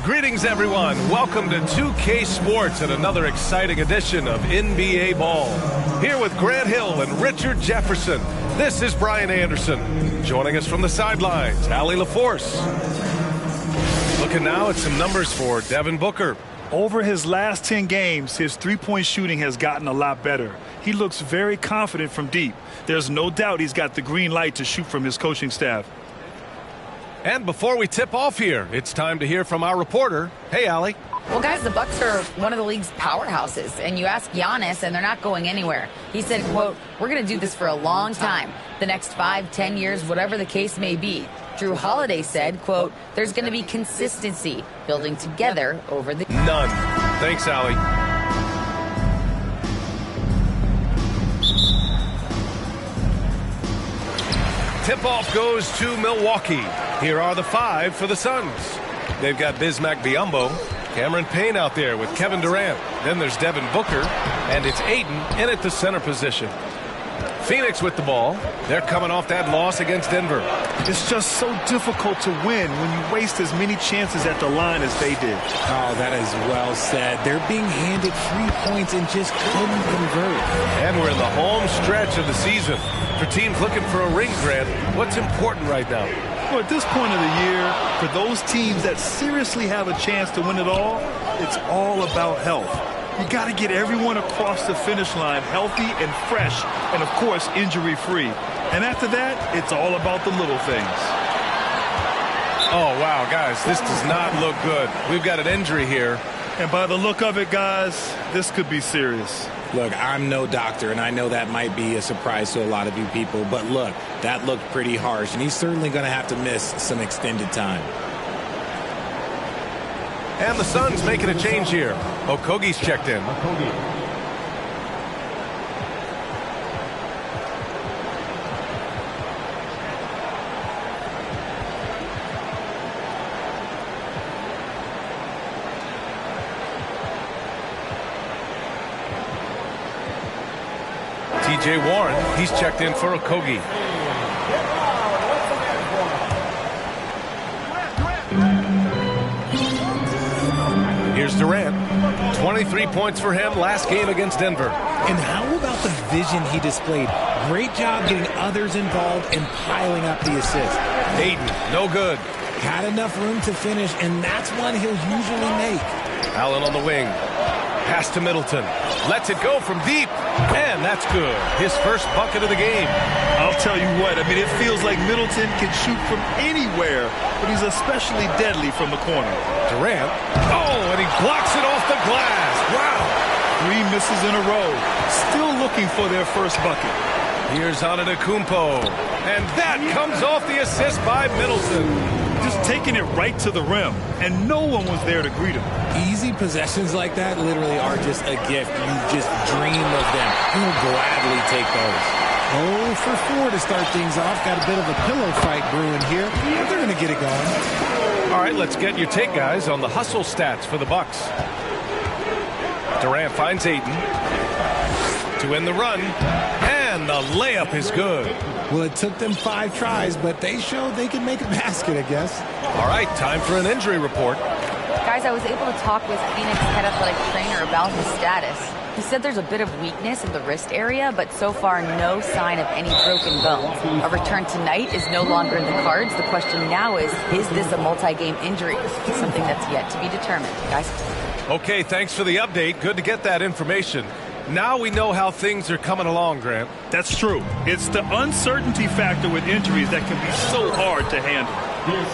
Greetings, everyone. Welcome to 2K Sports and another exciting edition of NBA Ball. Here with Grant Hill and Richard Jefferson, this is Brian Anderson. Joining us from the sidelines, Allie LaForce. Looking now at some numbers for Devin Booker. Over his last 10 games, his three-point shooting has gotten a lot better. He looks very confident from deep. There's no doubt he's got the green light to shoot from his coaching staff. And before we tip off here, it's time to hear from our reporter. Hey, Allie. Well, guys, the Bucks are one of the league's powerhouses, and you ask Giannis, and they're not going anywhere. He said, quote, "We're going to do this for a long time, the next 5, 10 years, whatever the case may be." Drew Holiday said, quote, "There's going to be consistency, building together over the..." None. Thanks, Allie. Tip-off goes to Milwaukee. Here are the 5 for the Suns. They've got Bismack Biyombo, Cameron Payne out there with Kevin Durant. Then there's Devin Booker, and it's Ayton in at the center position. Phoenix with the ball. They're coming off that loss against Denver. It's just so difficult to win when you waste as many chances at the line as they did. Oh, that is well said. They're being handed free points and just couldn't convert. And we're in the home stretch of the season. For teams looking for a ring, Grant, what's important right now? Well, at this point of the year, for those teams that seriously have a chance to win it all, it's all about health. You got to get everyone across the finish line healthy and fresh and, of course, injury-free. And after that, it's all about the little things. Oh, wow, guys, this does not look good. We've got an injury here. And by the look of it, guys, this could be serious. Look, I'm no doctor, and I know that might be a surprise to a lot of you people. But look, that looked pretty harsh, and he's certainly going to have to miss some extended time. And the Suns making a change here. Okogie's checked in. TJ Warren, he's checked in for Okogie. Here's Durant. 23 points for him last game against Denver. And how about the vision he displayed? Great job getting others involved and piling up the assist. Ayton, no good. Had enough room to finish, and that's one he'll usually make. Allen on the wing. Pass to Middleton. Lets it go from deep. And that's good. His first bucket of the game. I'll tell you what, I mean, it feels like Middleton can shoot from anywhere, but he's especially deadly from the corner. Durant. Oh, and he blocks it off the glass. Wow. 3 misses in a row. Still looking for their first bucket. Here's Antetokounmpo. And that comes off the assist by Middleton. Just taking it right to the rim, and no one was there to greet him. Easy possessions like that literally are just a gift. You just dream of them. You'll gladly take those. 0 for 4 to start things off. Got a bit of a pillow fight brewing here, but they're going to get it going. All right, let's get your take, guys, on the hustle stats for the Bucks. Durant finds Ayton to win the run, and the layup is good. Well, it took them 5 tries, but they showed they can make a basket, I guess. All right, time for an injury report. Guys, I was able to talk with Phoenix head athletic trainer about his status. He said there's a bit of weakness in the wrist area, but so far no sign of any broken bones. A return tonight is no longer in the cards. The question now is this a multi-game injury? Something that's yet to be determined. Guys? Okay, thanks for the update. Good to get that information. Now we know how things are coming along, Grant. That's true. It's the uncertainty factor with injuries that can be so hard to handle.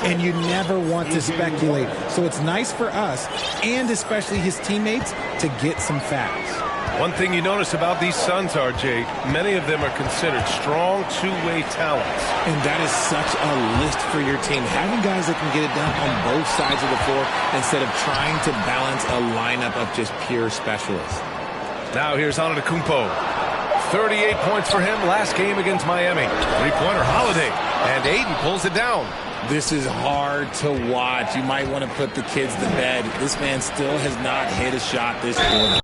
And you never want to speculate. So it's nice for us, and especially his teammates, to get some facts. One thing you notice about these Suns, RJ, many of them are considered strong two-way talents. And that is such a list for your team. Having guys that can get it done on both sides of the floor instead of trying to balance a lineup of just pure specialists. Now here's Antetokounmpo. 38 points for him last game against Miami. Three-pointer Holiday. And Aiden pulls it down. This is hard to watch. You might want to put the kids to bed. This man still has not hit a shot this quarter.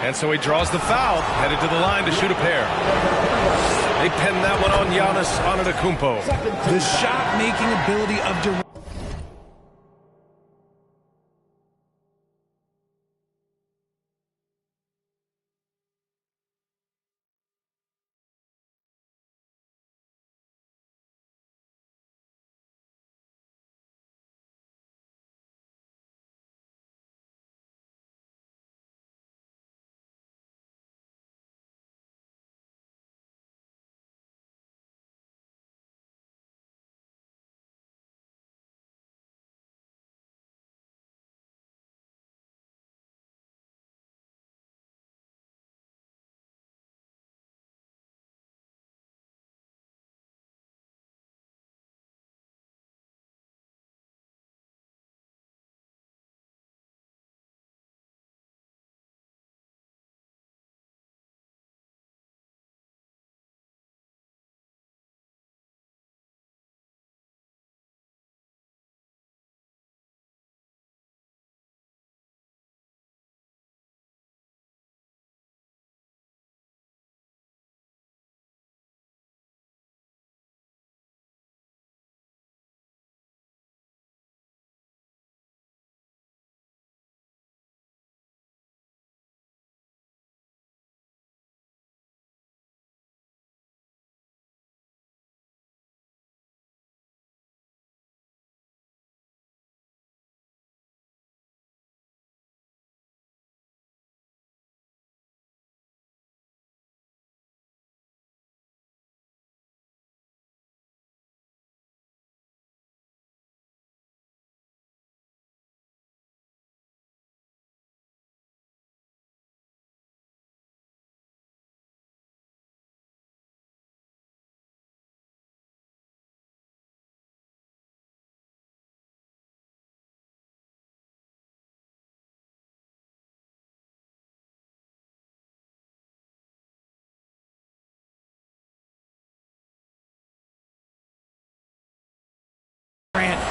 And so he draws the foul, headed to the line to shoot a pair. They pin that one on Giannis Antetokounmpo. The shot-making ability of Durant.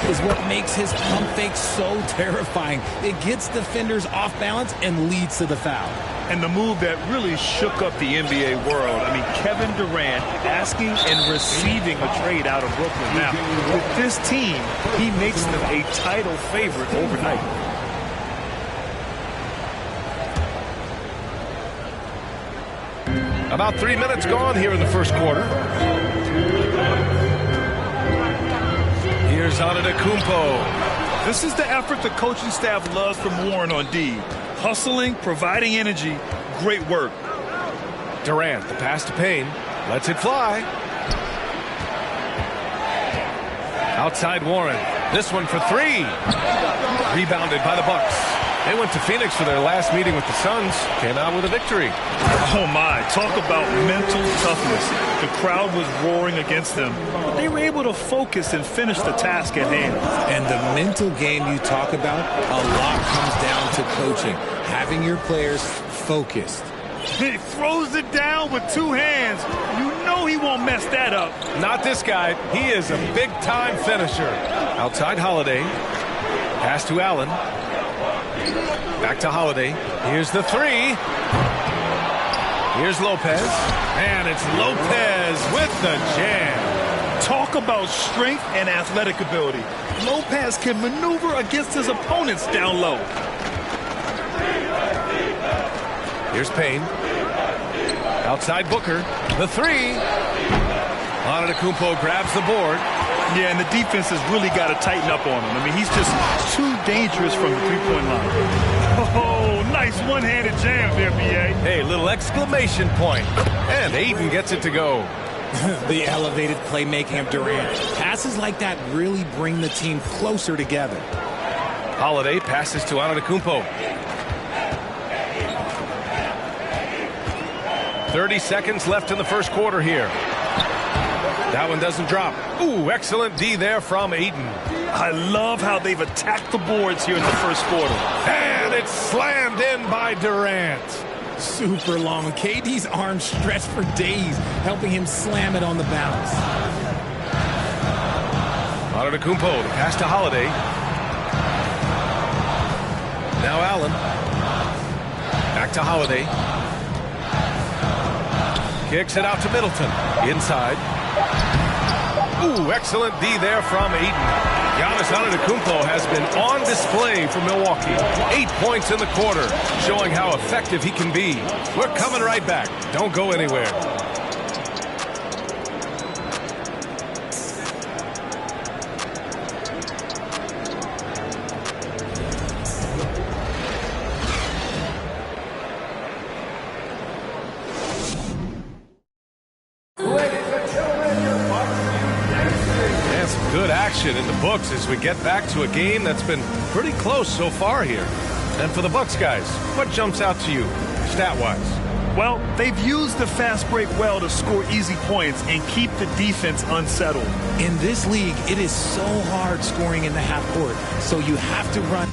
Is what makes his pump fake so terrifying. It gets defenders off balance and leads to the foul. And the move that really shook up the NBA world. I mean, Kevin Durant asking and receiving a trade out of Brooklyn. Now, with this team, he makes them a title favorite overnight. About 3 minutes gone here in the first quarter. Here's Antetokounmpo. This is the effort the coaching staff loves from Warren on D. Hustling, providing energy, great work. Durant, the pass to Payne, lets it fly. Outside Warren. This one for three. Rebounded by the Bucks. They went to Phoenix for their last meeting with the Suns. Came out with a victory. Oh, my. Talk about mental toughness. The crowd was roaring against them, but they were able to focus and finish the task at hand. And the mental game you talk about, a lot comes down to coaching, having your players focused. He throws it down with two hands. You know he won't mess that up. Not this guy. He is a big-time finisher. Outside Holiday. Pass to Allen. Back to Holiday. Here's the three. Here's Lopez. And it's Lopez with the jam. Talk about strength and athletic ability. Lopez can maneuver against his opponents down low. Here's Payne. Outside Booker. The three. Antetokounmpo grabs the board. Yeah, and the defense has really got to tighten up on him. I mean, he's just too dangerous from the three-point line. Oh, nice one-handed jam there, B.A. Hey, little exclamation point. And Aiden gets it to go. The elevated playmaking of Durant. Passes like that really bring the team closer together. Holiday passes to Antetokounmpo. 30 seconds left in the first quarter here. That one doesn't drop. Ooh, excellent D there from Aiden. I love how they've attacked the boards here in the first quarter. And it's slammed in by Durant. Super long. KD's arms stretched for days, helping him slam it on the bounce. Antetokounmpo, the pass to Holiday. Now Allen. Back to Holiday. Kicks it out to Middleton. Inside. Ooh, excellent D there from Aiden. Giannis Antetokounmpo has been on display for Milwaukee. 8 points in the quarter, showing how effective he can be. We're coming right back. Don't go anywhere. Good action in the books as we get back to a game that's been pretty close so far here. And for the Bucks guys, what jumps out to you, stat-wise? Well, they've used the fast break well to score easy points and keep the defense unsettled. In this league, it is so hard scoring in the half court, so you have to run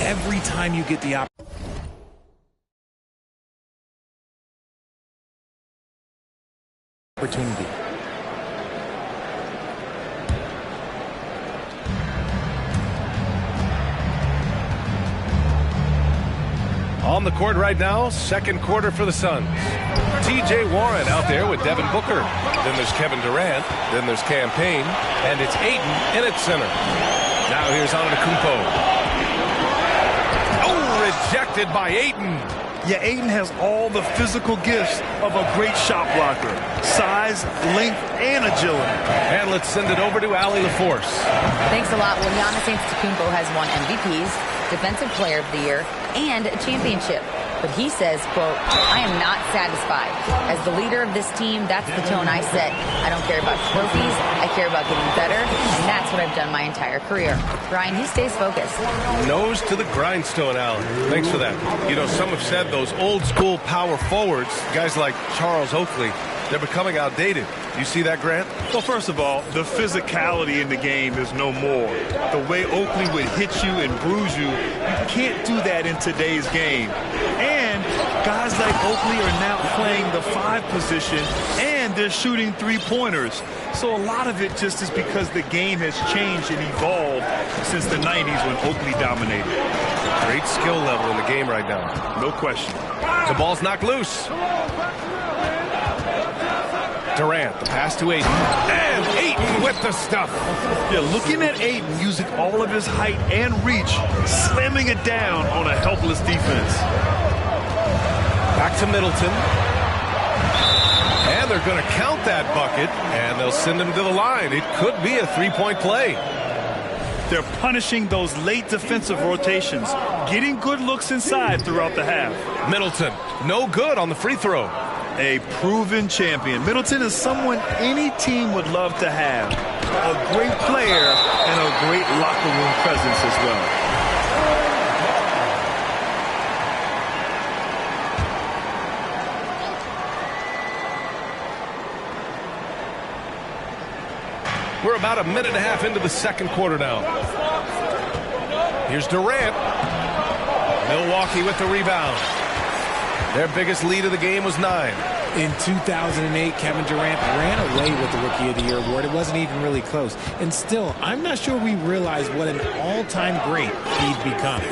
every time you get the opportunity. On the court right now, second quarter for the Suns. T.J. Warren out there with Devin Booker. Then there's Kevin Durant. Then there's Cam Payne. And it's Ayton in at center. Now here's Antetokounmpo. Oh, rejected by Ayton. Yeah, Ayton has all the physical gifts of a great shot blocker. Size, length, and agility. And let's send it over to Allie LaForce. Thanks a lot. Well, Giannis Antetokounmpo has won MVPs, Defensive Player of the Year, and a championship. But he says, quote, I am not satisfied. As the leader of this team, that's the tone I set. I don't care about trophies. I care about getting better. And that's what I've done my entire career. Brian, he stays focused. Nose to the grindstone, Allen. Thanks for that. You know, some have said those old school power forwards, guys like Charles Oakley, they're becoming outdated. You see that, Grant? Well, first of all, the physicality in the game is no more. The way Oakley would hit you and bruise you, you can't do that in today's game. And guys like Oakley are now playing the 5 position, and they're shooting 3-pointers. So a lot of it just is because the game has changed and evolved since the 90s when Oakley dominated. Great skill level in the game right now. No question. The ball's knocked loose. Durant, the pass to Ayton. And Ayton with the stuff. Yeah, looking at Ayton using all of his height and reach, slamming it down on a helpless defense. Back to Middleton. And they're going to count that bucket, and they'll send him to the line. It could be a 3-point play. They're punishing those late defensive rotations, getting good looks inside throughout the half. Middleton, no good on the free throw. A proven champion. Middleton is someone any team would love to have. A great player and a great locker room presence as well. We're about a minute and a half into the second quarter now. Here's Durant. Milwaukee with the rebound. Their biggest lead of the game was 9. In 2008, Kevin Durant ran away with the Rookie of the Year award. It wasn't even really close. And still, I'm not sure we realize what an all-time great he'd become.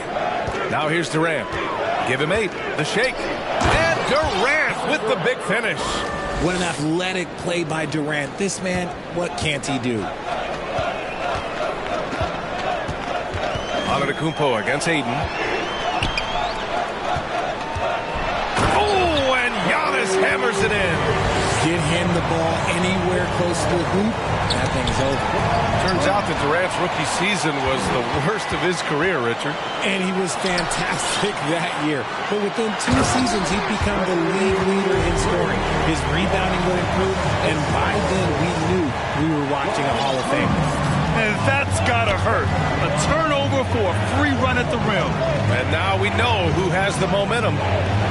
Now here's Durant. Give him 8. The shake. And Durant with the big finish. What an athletic play by Durant. This man, what can't he do? Antetokounmpo against Ayton. Hammers it in. Get him the ball anywhere close to the hoop, that thing's over. Turns out that Durant's rookie season was the worst of his career, Richard. And he was fantastic that year. But within 2 seasons, he'd become the league leader in scoring. His rebounding would improve, and by then we knew we were watching a Hall of Famer. And that's gotta hurt. A turnover for a free run at the rim. And now we know who has the momentum.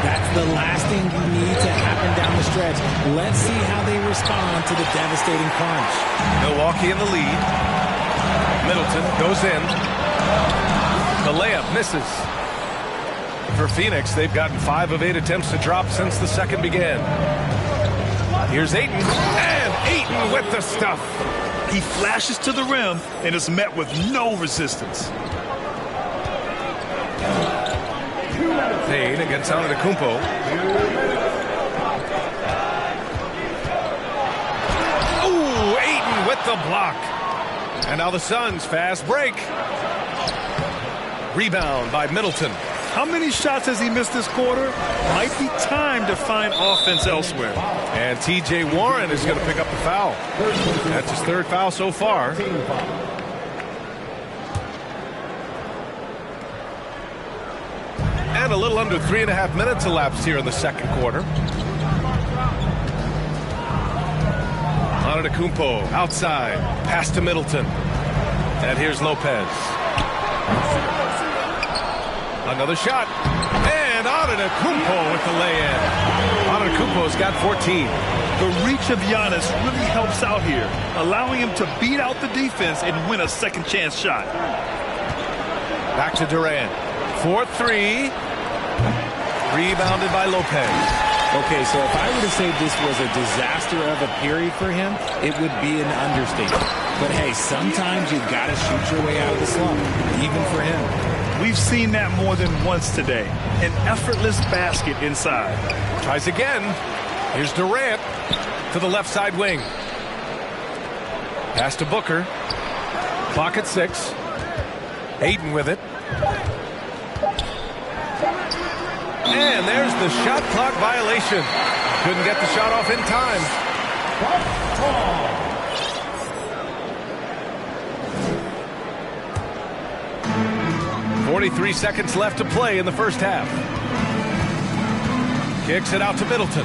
That's the last thing you need to happen down the stretch. Let's see how they respond to the devastating punch. Milwaukee in the lead. Middleton goes in. The layup misses. For Phoenix, they've gotten 5 of 8 attempts to drop since the second began. Here's Ayton. And Ayton with the stuff. He flashes to the rim and is met with no resistance. Payne against Antetokounmpo. Ooh, Ayton with the block. And now the Suns fast break. Rebound by Middleton. How many shots has he missed this quarter? Might be time to find offense elsewhere. And T.J. Warren is going to pick up the foul. That's his 3rd foul so far. And a little under 3.5 minutes elapsed here in the second quarter. Antetokounmpo outside. Pass to Middleton. And here's Lopez. Another shot. And Antetokounmpo with the lay-in. Antetokounmpo's got 14. The reach of Giannis really helps out here, allowing him to beat out the defense and win a second chance shot. Back to Durant. For three. Rebounded by Lopez. Okay, so if I were to say this was a disaster of a period for him, it would be an understatement. But hey, sometimes you got to shoot your way out of the slump, even for him. We've seen that more than once today. An effortless basket inside. Tries again. Here's Durant to the left side wing. Pass to Booker. Clock at 6. Ayton with it. And there's the shot clock violation. Couldn't get the shot off in time. 43 seconds left to play in the first half. Kicks it out to Middleton.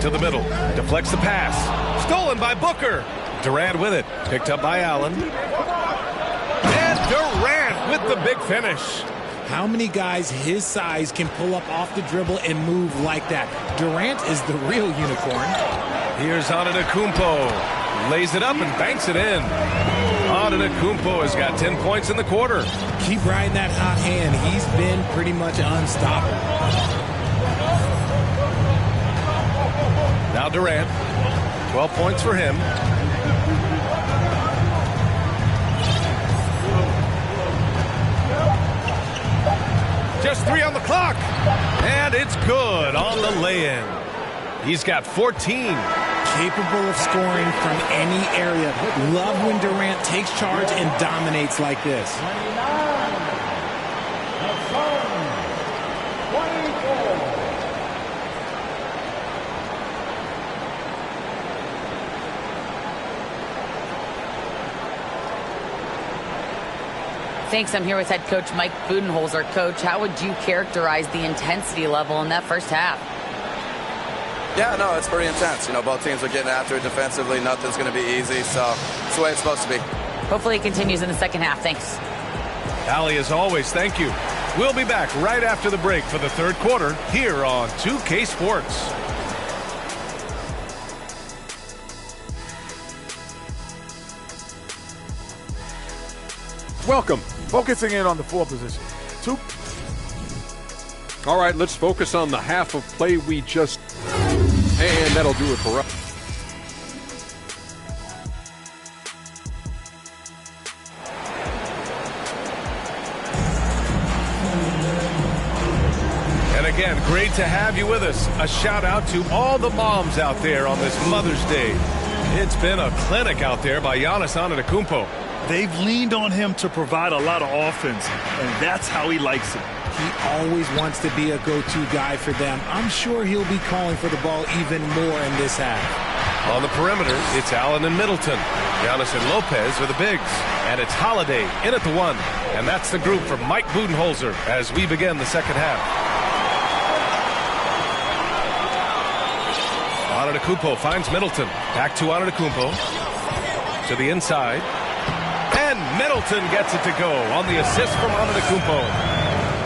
To the middle. Deflects the pass. Stolen by Booker. Durant with it. Picked up by Allen. And Durant with the big finish. How many guys his size can pull up off the dribble and move like that? Durant is the real unicorn. Here's Antetokounmpo. Lays it up and banks it in. Antetokounmpo has got 10 points in the quarter. Keep riding that hot hand. He's been pretty much unstoppable. Now Durant. 12 points for him. Just 3 on the clock. And it's good on the lay-in. He's got 14. Capable of scoring from any area. Love when Durant takes charge and dominates like this. Thanks. I'm here with head coach Mike Budenholzer. Coach, how would you characterize the intensity level in that first half? Yeah, no, it's pretty intense. You know, both teams are getting after it defensively. Nothing's going to be easy, so it's the way it's supposed to be. Hopefully it continues in the second half. Thanks. Allie, as always, thank you. We'll be back right after the break for the third quarter here on 2K Sports. Welcome. Focusing in on the 4 position. All right, let's focus on the half of play we just... And that'll do it for us. And again, great to have you with us. A shout out to all the moms out there on this Mother's Day. It's been a clinic out there by Giannis Antetokounmpo. They've leaned on him to provide a lot of offense, and that's how he likes it. He always wants to be a go-to guy for them. I'm sure he'll be calling for the ball even more in this half. On the perimeter, it's Allen and Middleton. Giannis and Lopez are the bigs. And it's Holiday in at the 1. And that's the group for Mike Budenholzer as we begin the second half. Antetokounmpo finds Middleton. Back to Antetokounmpo. To the inside. And Middleton gets it to go on the assist from Antetokounmpo.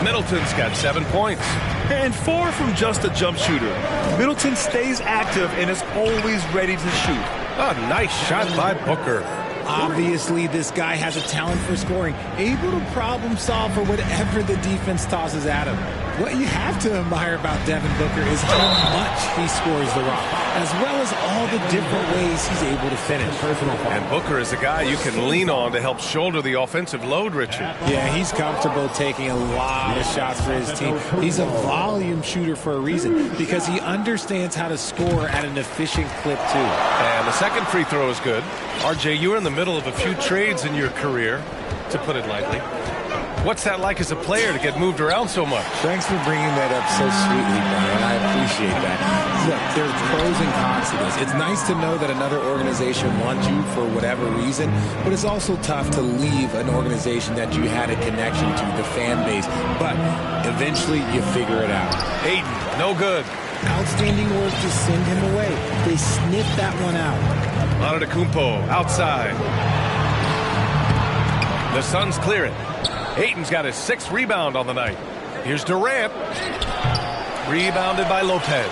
Middleton's got 7 points. And far from just a jump shooter, Middleton stays active and is always ready to shoot. A nice shot by Booker. Obviously, this guy has a talent for scoring, able to problem solve for whatever the defense tosses at him. What you have to admire about Devin Booker is how much he scores the rock, as well as all the different ways he's able to finish. And Booker is a guy you can lean on to help shoulder the offensive load, Richard. Yeah, he's comfortable taking a lot of shots for his team. He's a volume shooter for a reason, because he understands how to score at an efficient clip, too. And the second free throw is good. RJ, you're in the middle of a few trades in your career, to put it lightly. What's that like as a player to get moved around so much? Thanks for bringing that up so sweetly, Brian. I appreciate that. Look, there's pros and cons to this. It's nice to know that another organization wants you for whatever reason, but it's also tough to leave an organization that you had a connection to, the fan base. But eventually you figure it out. Ayton, no good. Outstanding work to send him away. They sniffed that one out. Antetokounmpo outside. The Suns clear it. Ayton's got his 6th rebound on the night. Here's Durant. Rebounded by Lopez.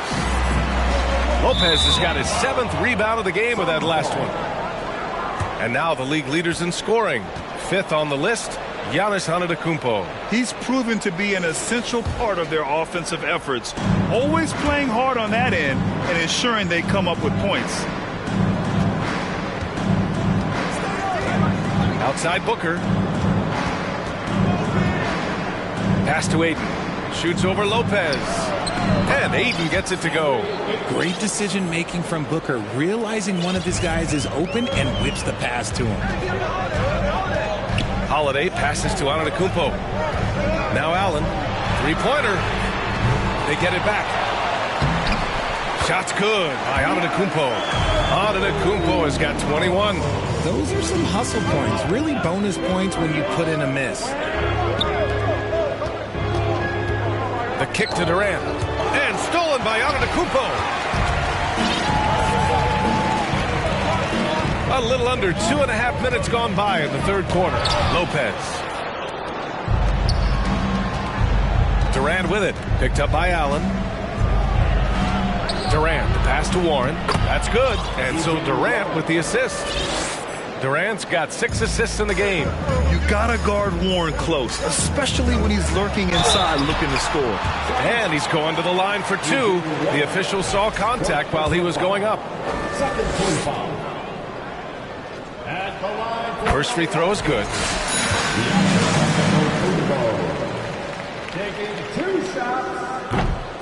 Lopez has got his 7th rebound of the game with that last one. And now the league leaders in scoring. 5th on the list, Giannis Antetokounmpo. He's proven to be an essential part of their offensive efforts, always playing hard on that end and ensuring they come up with points. Outside Booker. Pass to Ayton. Shoots over Lopez. And Ayton gets it to go. Great decision making from Booker, realizing one of his guys is open and whips the pass to him. Holiday passes to Antetokounmpo. Now Allen. Three-pointer. They get it back. Shot's good by Antetokounmpo. Antetokounmpo has got 21. Those are some hustle points, really bonus points when you put in a miss. The kick to Durant. And stolen by Antetokounmpo. A little under 2.5 minutes gone by in the third quarter. Lopez. Durant with it. Picked up by Allen. Durant, the pass to Warren. That's good. And so Durant with the assist. Durant's got 6 assists in the game. You gotta guard Warren close, especially when he's lurking inside looking to score. And he's going to the line for 2. The official saw contact while he was going up. First free throw is good.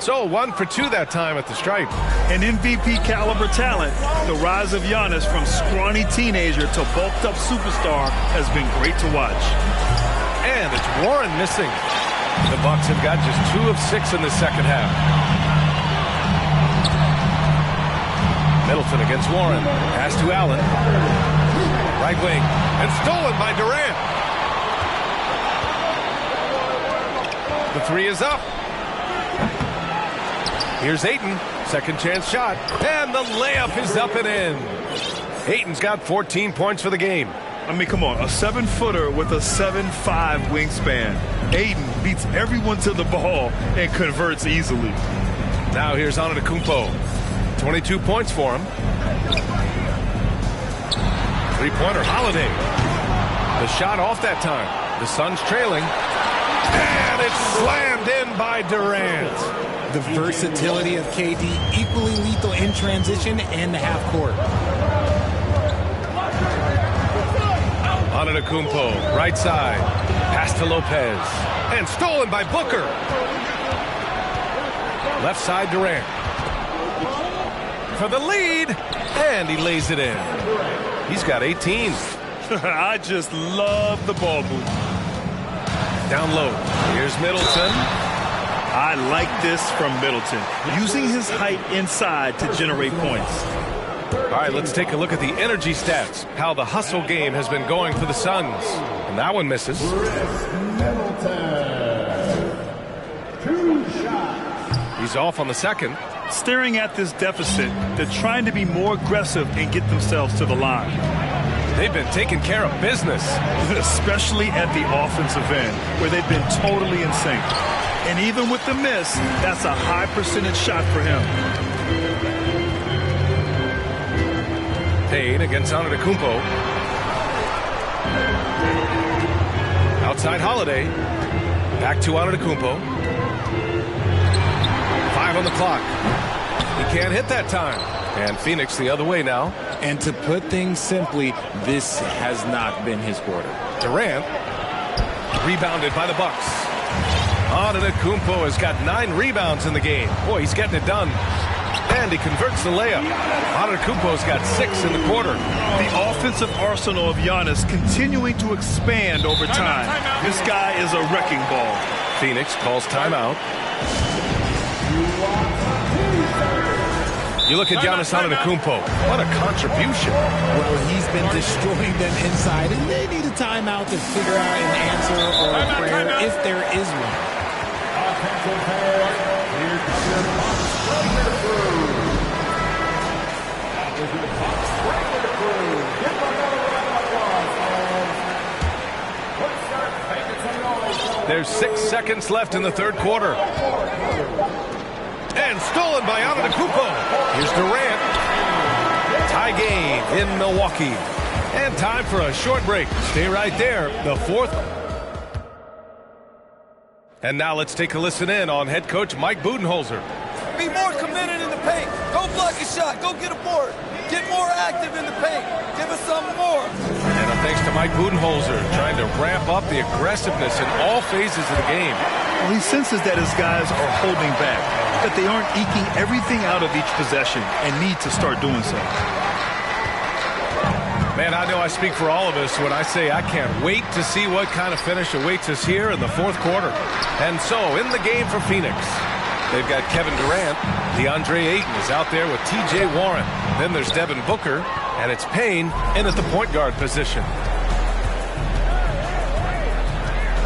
So 1 for 2 that time at the stripe. An MVP caliber talent, the rise of Giannis from scrawny teenager to bulked up superstar has been great to watch. And it's Warren missing. The Bucks have got just 2 of 6 in the second half. Middleton against Warren. Pass to Allen. Right wing. And stolen by Durant. The 3 is up. Here's Ayton. Second chance shot. And the layup is up and in. Ayton's got 14 points for the game. I mean, come on. A 7-footer with a 7'5" wingspan. Ayton beats everyone to the ball and converts easily. Now here's Antetokounmpo. 22 points for him. Three-pointer, Holiday. The shot off that time. The Suns trailing. And it's slammed in by Durant. The versatility of KD, equally lethal in transition and the half court. Antetokounmpo, right side. Pass to Lopez. And stolen by Booker. Left side, Durant. For the lead. And he lays it in. He's got 18. I just love the ball move. Down low. Here's Middleton. I like this from Middleton, using his height inside to generate points. All right, let's take a look at the energy stats, how the hustle game has been going for the Suns. And that one misses. He's off on the second. Staring at this deficit, they're trying to be more aggressive and get themselves to the line. They've been taking care of business. Especially at the offensive end, where they've been totally in sync. And even with the miss, that's a high percentage shot for him. Payne against Antetokounmpo. Outside Holiday. Back to Antetokounmpo. 5 on the clock. He can't hit that time. And Phoenix the other way now. And to put things simply, this has not been his quarter. Durant. Rebounded by the Bucks. Antetokounmpo has got 9 rebounds in the game. Boy, he's getting it done. And he converts the layup. Antetokounmpo's got 6 in the quarter. The offensive arsenal of Giannis continuing to expand over time. This guy is a wrecking ball. Phoenix calls timeout. You look at Giannis Antetokounmpo. What a contribution. Well, he's been destroying them inside, and they need a timeout to figure out an answer or a prayer if there is one. There's 6 seconds left in the third quarter. And stolen by Antetokounmpo. Here's Durant. Tie game in Milwaukee. And time for a short break. Stay right there. The fourth. And now let's take a listen in on head coach Mike Budenholzer. Be more committed in the paint. Go block a shot. Go get a board. Get more active in the paint. Give us some more. And thanks to Mike Budenholzer trying to ramp up the aggressiveness in all phases of the game. Well, he senses that his guys are holding back, that they aren't eking everything out of each possession and need to start doing so. Man, I know I speak for all of us when I say I can't wait to see what kind of finish awaits us here in the fourth quarter. And so, in the game for Phoenix, they've got Kevin Durant. DeAndre Ayton is out there with T.J. Warren. Then there's Devin Booker, and it's Payne in at the point guard position.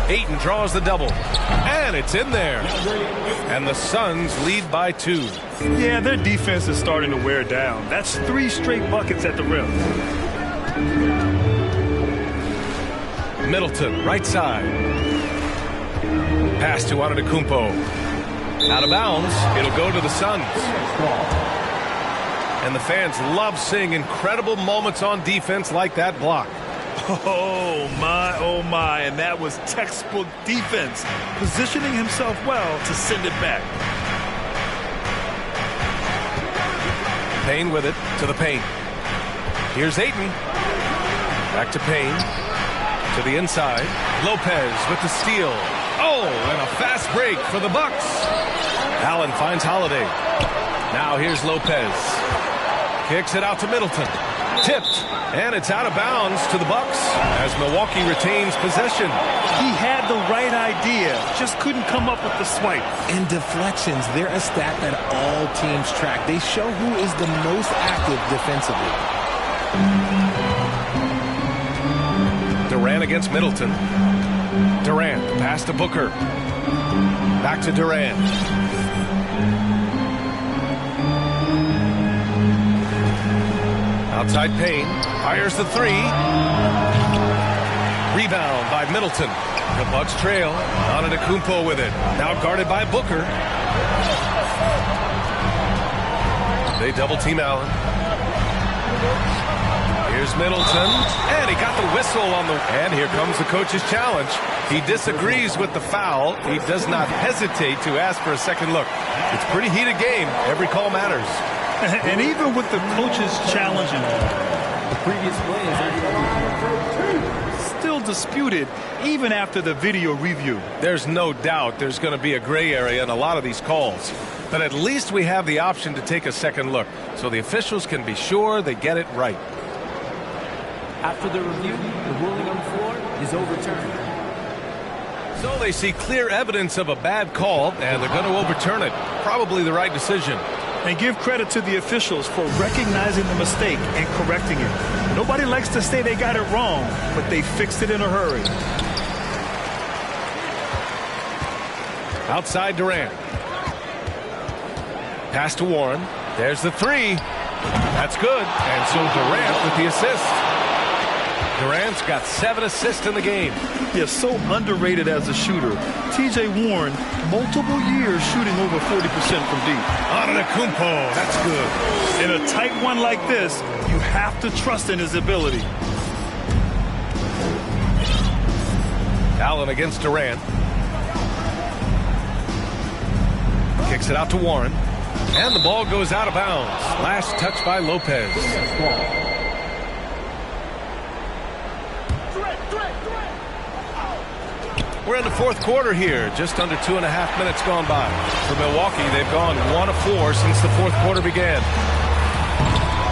Ayton draws the double, and it's in there. And the Suns lead by 2. Yeah, their defense is starting to wear down. That's 3 straight buckets at the rim. Middleton, right side. Pass to Antetokounmpo. Out of bounds, it'll go to the Suns. And the fans love seeing incredible moments on defense like that block. Oh my, and that was textbook defense, positioning himself well to send it back. Payne with it to the paint. Here's Ayton. Back to Payne. To the inside. Lopez with the steal. Oh, and a fast break for the Bucks. Allen finds Holiday. Now here's Lopez. Kicks it out to Middleton. Tipped, and it's out of bounds to the Bucks as Milwaukee retains possession. He had the right idea, just couldn't come up with the swipe. And deflections, they're a stat that all teams track. They show who is the most active defensively. Durant against Middleton. Durant, pass to Booker. Back to Durant. Outside Payne, fires the 3. Rebound by Middleton. The Bucks trail. Antetokounmpo with it. Now guarded by Booker. They double team Allen. Here's Middleton, and he got the whistle on the... And here comes the coach's challenge. He disagrees with the foul. He does not hesitate to ask for a second look. It's a pretty heated game. Every call matters. And even with the coach's challenge, the previous play is still disputed even after the video review. There's no doubt there's going to be a gray area in a lot of these calls. But at least we have the option to take a second look, so the officials can be sure they get it right. After the review, the ruling on the floor is overturned. So they see clear evidence of a bad call, and they're going to overturn it. Probably the right decision. And give credit to the officials for recognizing the mistake and correcting it. Nobody likes to say they got it wrong, but they fixed it in a hurry. Outside Durant. Pass to Warren. There's the 3. That's good. And so Durant with the assist. Durant's got 7 assists in the game. Yeah, so underrated as a shooter. T.J. Warren, multiple years shooting over 40% from deep. Antetokounmpo, that's good. In a tight one like this, you have to trust in his ability. Allen against Durant. Kicks it out to Warren. And the ball goes out of bounds. Last touch by Lopez. We're in the fourth quarter here. Just under 2.5 minutes gone by. For Milwaukee, they've gone 1 of 4 since the fourth quarter began.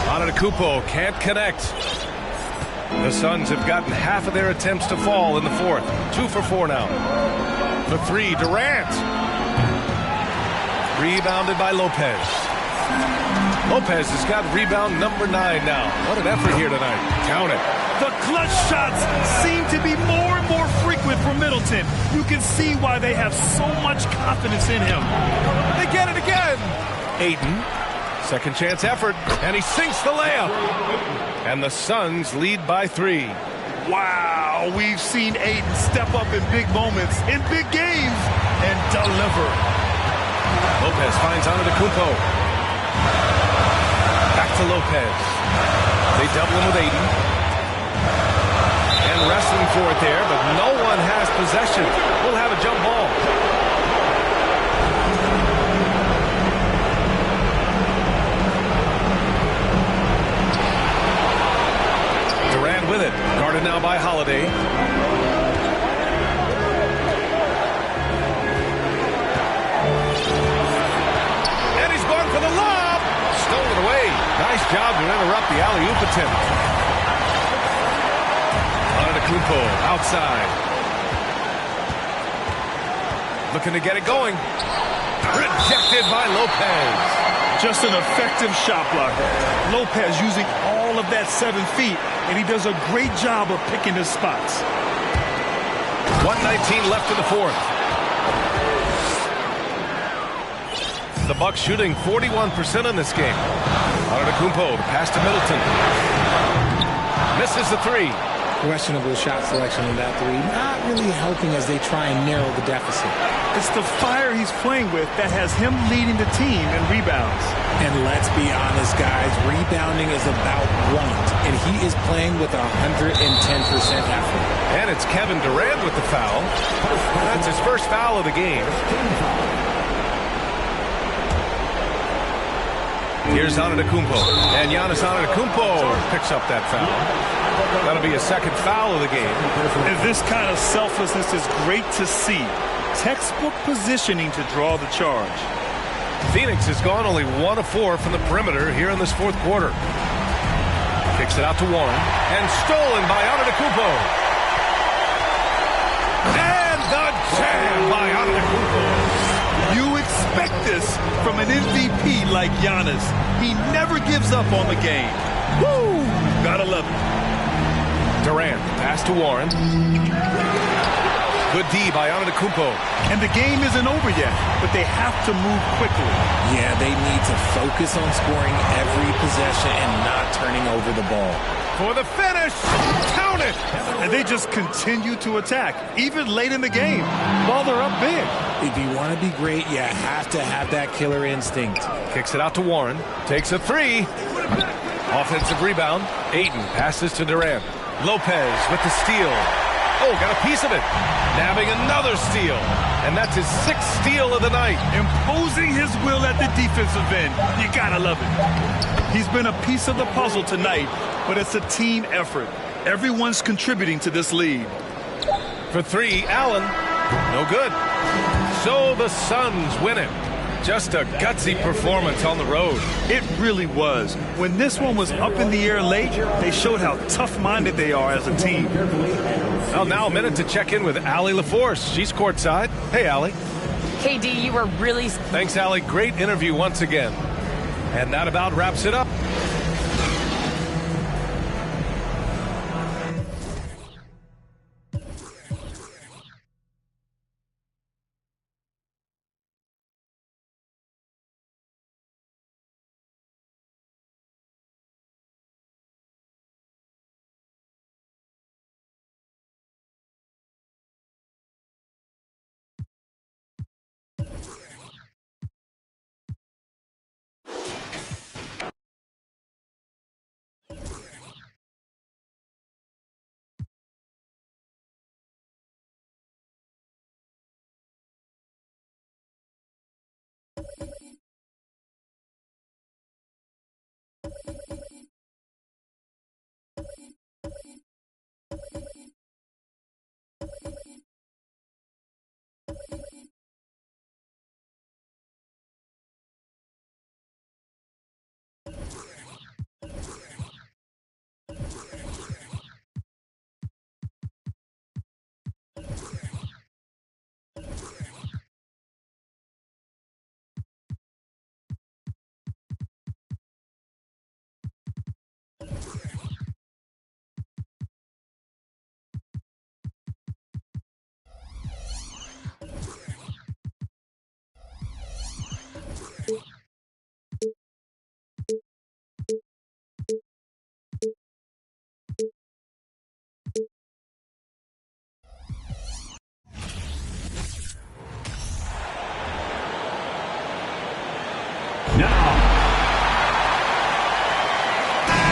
Antetokounmpo can't connect. The Suns have gotten half of their attempts to fall in the fourth. 2 for 4 now. The 3, Durant. Rebounded by Lopez. Lopez has got rebound number 9 now. What an effort here tonight. Count it. The clutch shots seem to be more and more frequent for Middleton. You can see why they have so much confidence in him. They get it again. Ayton, second chance effort, and he sinks the layup. And the Suns lead by 3. Wow, we've seen Ayton step up in big moments, in big games, and deliver. Lopez finds Antetokounmpo. Back to Lopez. They double him with Ayton. And wrestling for it there, but no one has possession. We'll have a jump ball. with it. Guarded now by Holiday. And he's gone for the lob. Stolen away. Nice job to interrupt the alley-oop attempt. Antetokounmpo outside. Looking to get it going. Rejected by Lopez. Just an effective shot blocker. Lopez using all of that 7 feet, and he does a great job of picking his spots. 1:19 left in the fourth. The Bucks shooting 41% in this game. Antetokounmpo, the pass to Middleton. Misses the three. Questionable shot selection in that three. Not really helping as they try and narrow the deficit. It's the fire he's playing with that has him leading the team in rebounds. And let's be honest, guys, rebounding is about want, and he is playing with 110% effort. And it's Kevin Durant with the foul. That's his first foul of the game. Here's Antetokounmpo. And Giannis Antetokounmpo picks up that foul. That'll be a second foul of the game. And this kind of selflessness is great to see. Textbook positioning to draw the charge. Phoenix has gone only 1 of 4 from the perimeter here in this fourth quarter. Kicks it out to Warren. And stolen by Antetokounmpo. And the jam by Antetokounmpo. You expect this from an MVP like Giannis. He never gives up on the game. Woo! Gotta love it. Durant, pass to Warren. Good D by Antetokounmpo. And the game isn't over yet, but they have to move quickly. Yeah, they need to focus on scoring every possession and not turning over the ball. For the finish! Count it! And they just continue to attack, even late in the game, while they're up big. If you want to be great, you have to have that killer instinct. Kicks it out to Warren. Takes a three. Offensive rebound. Ayton passes to Durant. Lopez with the steal. Oh, got a piece of it. Nabbing another steal. And that's his 6th steal of the night. Imposing his will at the defensive end. You gotta love it. He's been a piece of the puzzle tonight, but it's a team effort. Everyone's contributing to this lead. For three, Allen. No good. So the Suns win it. Just a gutsy performance on the road. It really was. When this one was up in the air late, they showed how tough-minded they are as a team. Well, now a minute to check in with Allie LaForce. She's courtside. Hey, Allie. KD, you were really... Thanks, Allie. Great interview once again. And that about wraps it up.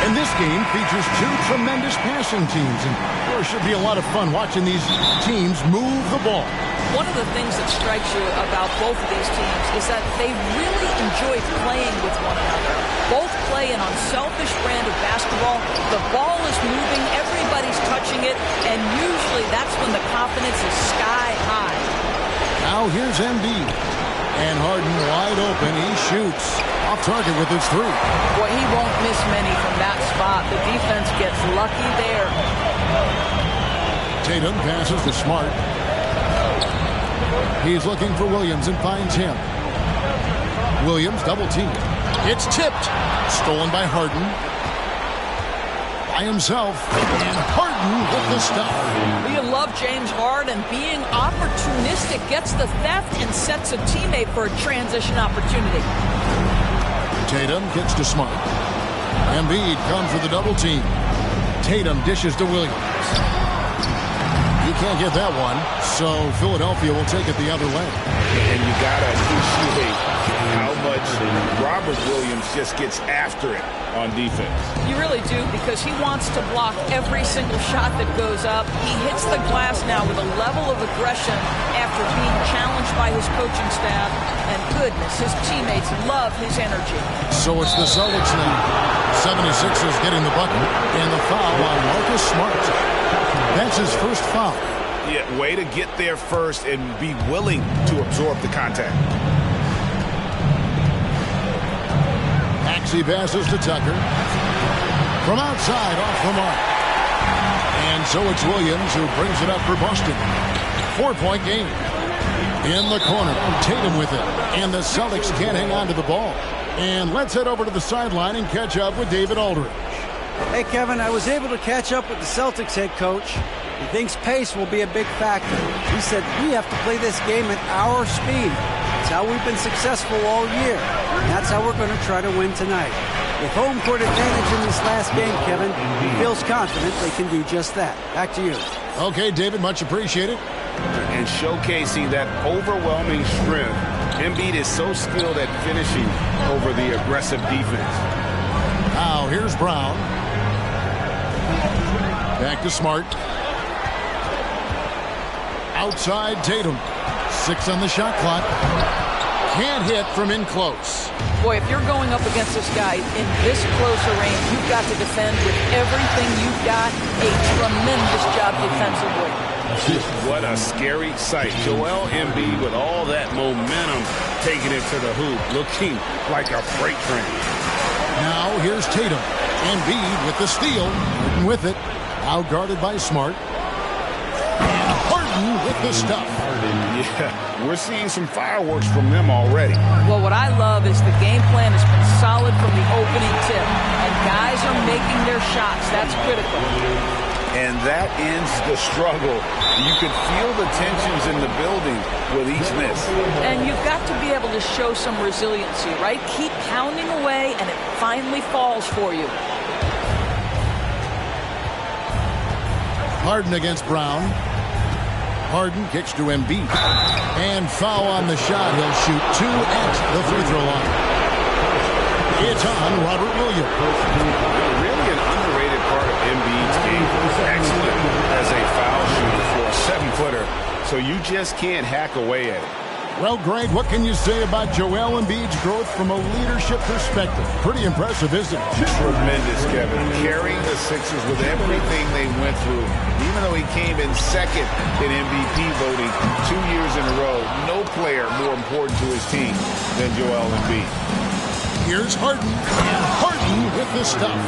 And this game features 2 tremendous passing teams, and there should be a lot of fun watching these teams move the ball. One of the things that strikes you about both of these teams is that they really enjoy playing with one another. Both play an unselfish brand of basketball. The ball is moving. Everybody touching it, and usually that's when the confidence is sky high. Now here's Embiid. And Harden wide open. He shoots. Off target with his three. Boy, he won't miss many from that spot. The defense gets lucky there. Tatum passes to Smart. He's looking for Williams and finds him. Williams double team. It's tipped. Stolen by Harden. By himself. And Harden with the stuff. You love James Harden being opportunistic, gets the theft and sets a teammate for a transition opportunity. Tatum gets to Smart. Embiid comes with a double team. Tatum dishes to Williams. He can't get that one, so Philadelphia will take it the other way. And you got to appreciate how much Robert Williams just gets after it on defense. You really do, because he wants to block every single shot that goes up. He hits the glass now with a level of aggression after being challenged by his coaching staff. And goodness, his teammates love his energy. So it's the Celtics now. 76ers getting the bucket, and the foul on Marcus Smart. That's his first foul. Yeah, way to get there first and be willing to absorb the contact. Maxey passes to Tucker. From outside, off the mark. And so it's Williams who brings it up for Boston. 4-point game. In the corner, Tatum with it. And the Celtics can't hang on to the ball. And let's head over to the sideline and catch up with David Aldridge. Hey, Kevin, I was able to catch up with the Celtics head coach. He thinks pace will be a big factor. He said we have to play this game at our speed. It's how we've been successful all year. And that's how we're going to try to win tonight. With home court advantage in this last game, Kevin, he feels confident they can do just that. Back to you. Okay, David, much appreciated. And showcasing that overwhelming strength. Embiid is so skilled at finishing over the aggressive defense. Now, here's Brown. Back to Smart. Outside Tatum. 6 on the shot clock. Can't hit from in close. Boy, if you're going up against this guy in this close a range, you've got to defend with everything you've got. A tremendous job defensively. What a scary sight. Joel Embiid with all that momentum taking it to the hoop, looking like a freight train. Now here's Tatum. Embiid with the steal. Harden with it. Out guarded by Smart. And Harden with the stuff. Yeah, we're seeing some fireworks from them already. Well, what I love is the game plan has been solid from the opening tip. And guys are making their shots. That's critical. And that ends the struggle. You could feel the tensions in the building with each miss. And you've got to be able to show some resiliency, right? Keep pounding away, and it finally falls for you. Harden against Brown. Harden kicks to Embiid. And foul on the shot. He'll shoot 2 at the free throw line. It's on Robert Williams. Really an underrated part of Embiid's game. Excellent as a foul shooter for a 7-footer. So you just can't hack away at it. Well, Greg, what can you say about Joel Embiid's growth from a leadership perspective? Pretty impressive, isn't it? Tremendous, Kevin. Carrying the Sixers with everything they went through. Even though he came in second in MVP voting 2 years in a row, no player more important to his team than Joel Embiid. Here's Harden. And Harden with the stuff.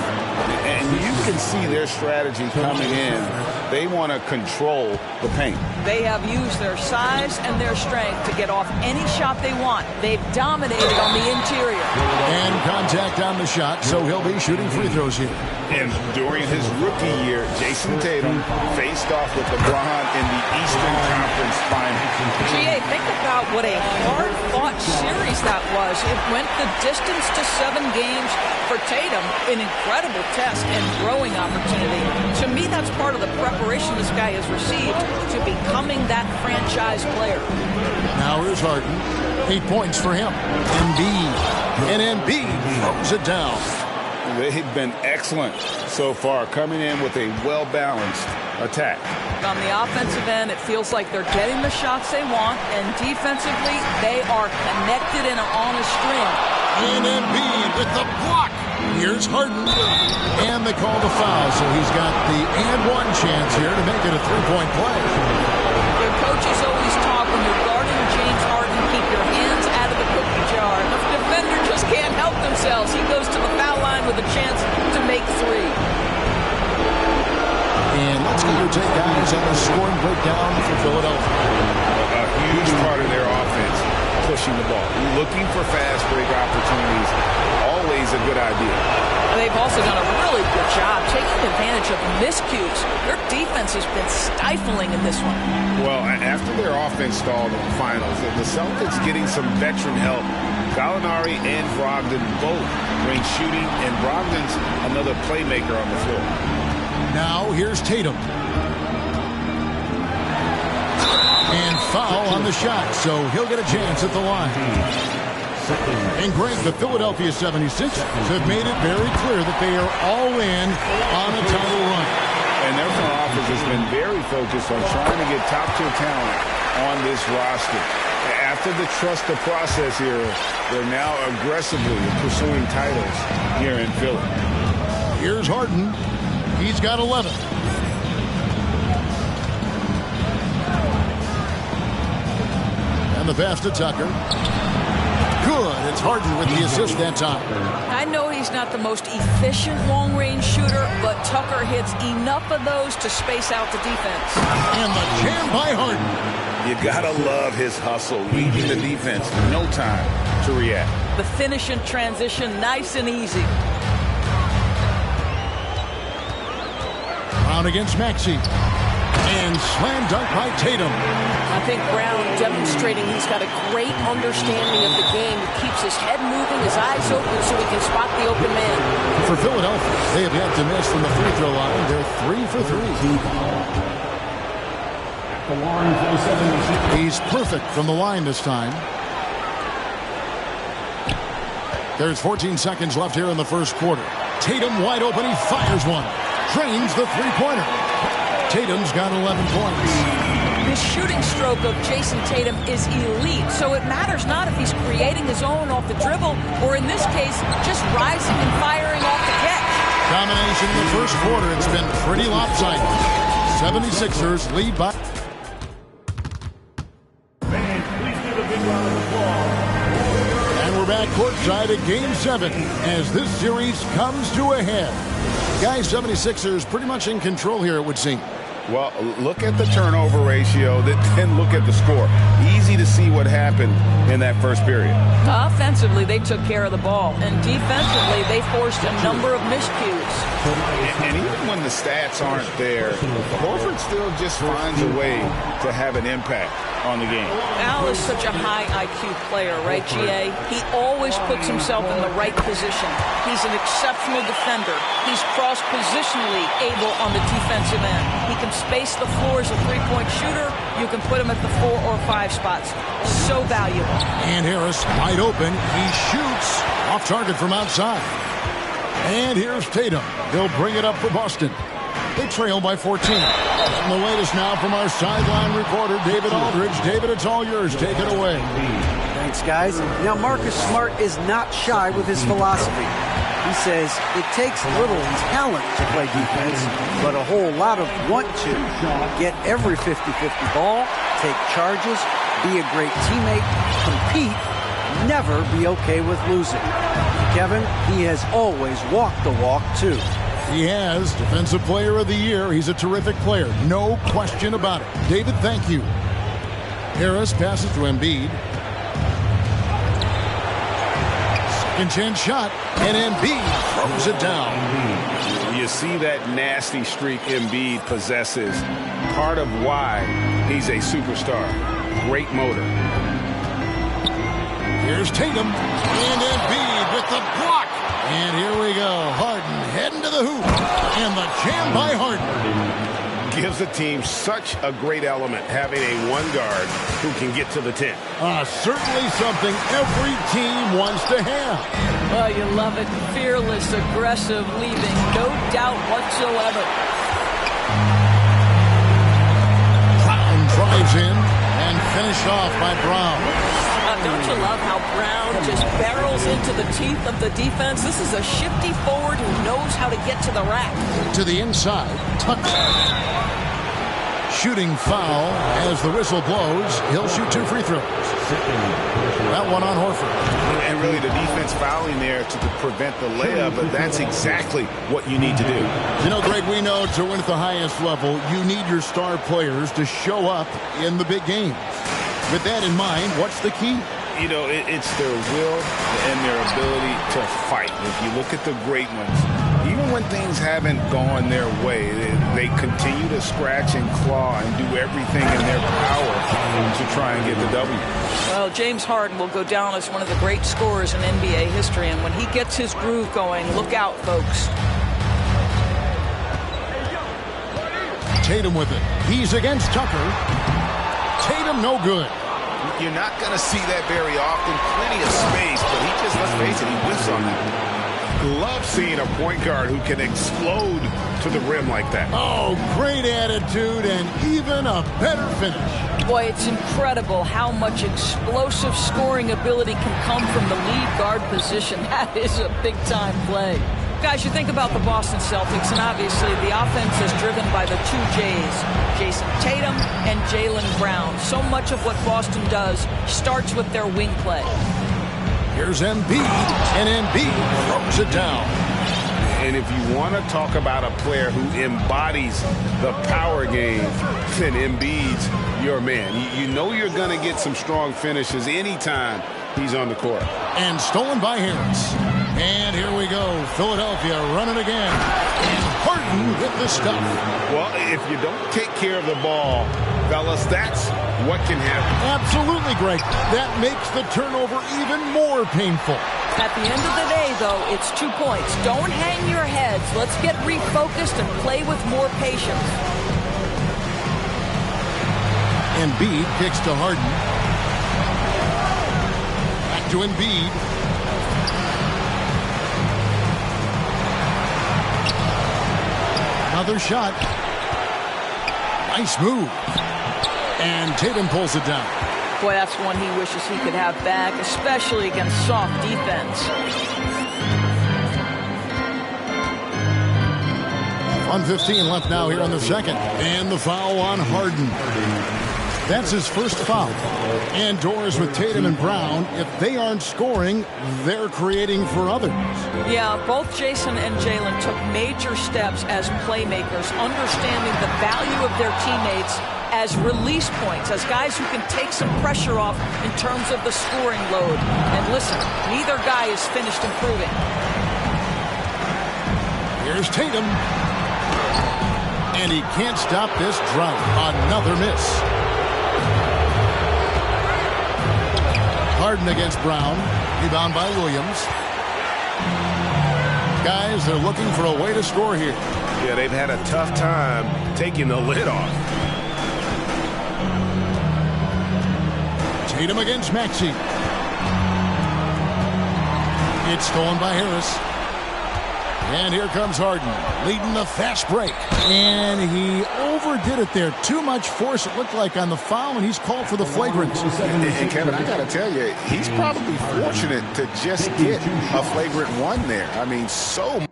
And you can see their strategy coming in. They want to control the paint. They have used their size and their strength to get off any shot they want. They've dominated on the interior. And contact on the shot, so he'll be shooting free throws here. And during his rookie year, Jason Tatum faced off with LeBron in the Eastern Conference Finals. GA, think about what a hard-fought series that was. It went the distance to 7 games. For Tatum, an incredible test and growing opportunity. To me, that's part of the preparation this guy has received to becoming that franchise player. Now here's Harden. 8 points for him. Embiid. And Embiid throws it down. They've been excellent so far, coming in with a well-balanced attack. On the offensive end, it feels like they're getting the shots they want, and defensively, they are connected and on a string. And Embiid with the block. Here's Harden. And they call the foul, so he's got the and one chance here to make it a three-point play. Your coaches always talk when you're guarding James Harden, keep your hands out of the cookie jar. The defender just can't help themselves. He goes to the foul line with a chance to make three. And let's get your take, guys, on the scoring breakdown for Philadelphia. A huge part of their offense, pushing the ball. Looking for fast break opportunities, always a good idea. They've also done a really good job taking advantage of miscues. Their defense has been stifling in this one. Well, after their offense stalled in the finals, the Celtics getting some veteran help. Gallinari and Brogdon both bring shooting, and Brogdon's another playmaker on the floor. Now here's Tatum. And foul on the shot, so he'll get a chance at the line. And Greg, the Philadelphia 76ers have made it very clear that they are all in on a title run. And their front office has been very focused on trying to get top-tier talent on this roster. After the trust the process era, they're now aggressively pursuing titles here in Philly. Here's Harden. He's got 11. And the pass to Tucker. Good. It's Harden with the assist that time. I know he's not the most efficient long-range shooter, but Tucker hits enough of those to space out the defense. And the jam by Harden. You gotta love his hustle, leading the defense. No time to react. The finish in transition, nice and easy. Brown against Maxey. And slam dunk by Tatum. I think Brown demonstrating he's got a great understanding of the game. He keeps his head moving, his eyes open so he can spot the open man. For Philadelphia, they have yet to miss from the free throw line. They're 3 for 3. He's perfect from the line this time. There's 14 seconds left here in the first quarter. Tatum wide open. He fires one. Drains the three-pointer. Tatum's got 11 points. The shooting stroke of Jason Tatum is elite, so it matters not if he's creating his own off the dribble or, in this case, just rising and firing off the catch. Domination in the first quarter. It's been pretty lopsided. 76ers lead by... And we're back courtside at Game 7 as this series comes to a head. Guys, 76ers pretty much in control here, it would seem. Well, look at the turnover ratio, then look at the score. Easy to see what happened in that first period. Offensively, they took care of the ball, and defensively, they forced a number of miscues. And even when the stats aren't there, Horford still just finds a way to have an impact on the game. Al is such a high IQ player, right, GA? He always puts himself in the right position. He's an exceptional defender. He's cross-positionally able on the defensive end. He can space the floor as a three-point shooter. You can put him at the 4 or 5 spots. So valuable. And Harris wide open. He shoots off target from outside. And here's Tatum. He'll bring it up for Boston. They trail by 14. And the latest now from our sideline reporter, David Aldridge. David, it's all yours. Take it away. Thanks, guys. Now, Marcus Smart is not shy with his philosophy. He says it takes little talent to play defense, but a whole lot of want to. Get every 50-50 ball, take charges, be a great teammate, compete, never be okay with losing. Kevin, he has always walked the walk, too. He has. Defensive Player of the Year. He's a terrific player. No question about it. David, thank you. Harris passes to Embiid. Second chance shot, and Embiid throws it down. You see that nasty streak Embiid possesses. Part of why he's a superstar. Great motor. Here's Tatum, and Embiid with the block. And here we go. Harden heading to the hoop. And the jam by Harden. Gives the team such a great element, having a one guard who can get to the 10. Certainly something every team wants to have. Well, you love it. Fearless, aggressive, leaving no doubt whatsoever. Brown drives in and finished off by Brown. don't you love how Brown just barrels into the teeth of the defense? This is a shifty forward who knows how to get to the rack. To the inside, Tucker. Shooting foul as the whistle blows. He'll shoot 2 free throws. That one on Horford. And really the defense fouling there to prevent the layup, but that's exactly what you need to do. You know, Greg, we know to win at the highest level, you need your star players to show up in the big games. With that in mind, what's the key? You know, it's their will and their ability to fight. If you look at the great ones, even when things haven't gone their way, they continue to scratch and claw and do everything in their power to try and get the W. Well, James Harden will go down as one of the great scorers in NBA history, and when he gets his groove going, look out, folks. Tatum with it. He's against Tucker. Tatum no good. You're not going to see that very often. Plenty of space, but he just, let's face it, he whiffs on that. Love seeing a point guard who can explode to the rim like that. Oh, great attitude and even a better finish. Boy, it's incredible how much explosive scoring ability can come from the lead guard position. That is a big-time play. Guys, you think about the Boston Celtics, and obviously the offense is driven by the 2 J's, Jason Tatum and Jaylen Brown. So much of what Boston does starts with their wing play. Here's Embiid, and Embiid throws it down. And if you want to talk about a player who embodies the power game, then Embiid's your man. You know you're going to get some strong finishes anytime he's on the court. And stolen by Harris. And here we go. Philadelphia running again. And Harden with the stuff. Well, if you don't take care of the ball, fellas, that's what can happen. Absolutely, Greg. That makes the turnover even more painful. At the end of the day, though, it's 2 points. Don't hang your heads. Let's get refocused and play with more patience. Embiid kicks to Harden. Back to Embiid. Another shot. Nice move. And Tatum pulls it down. Boy, that's one he wishes he could have back, especially against soft defense. 1:15 left now here in the second. And the foul on Harden. That's his first foul. And doors with Tatum and Brown. If they aren't scoring, they're creating for others. Yeah, both Jason and Jaylen took major steps as playmakers, understanding the value of their teammates as release points, as guys who can take some pressure off in terms of the scoring load. And listen, neither guy is finished improving. Here's Tatum. And he can't stop this drought. Another miss. Harden against Brown. Rebound by Williams. Guys, they're looking for a way to score here. Yeah, they've had a tough time taking the lid off. Tatum against Maxey. It's stolen by Harris. And here comes Harden, leading the fast break. And he overdid it there. Too much force, it looked like, on the foul, and he's called for the flagrant. And Kevin, I got to tell you, he's probably fortunate to just get a flagrant 1 there. I mean, so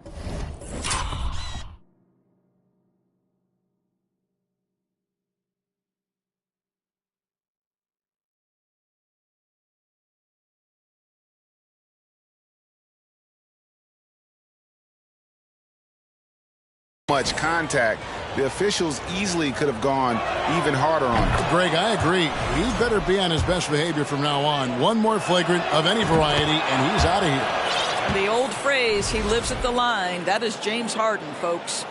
much contact, the officials easily could have gone even harder on him. Greg, I agree. He better be on his best behavior from now on. One more flagrant of any variety, and he's out of here. The old phrase, he lives at the line. That is James Harden, folks.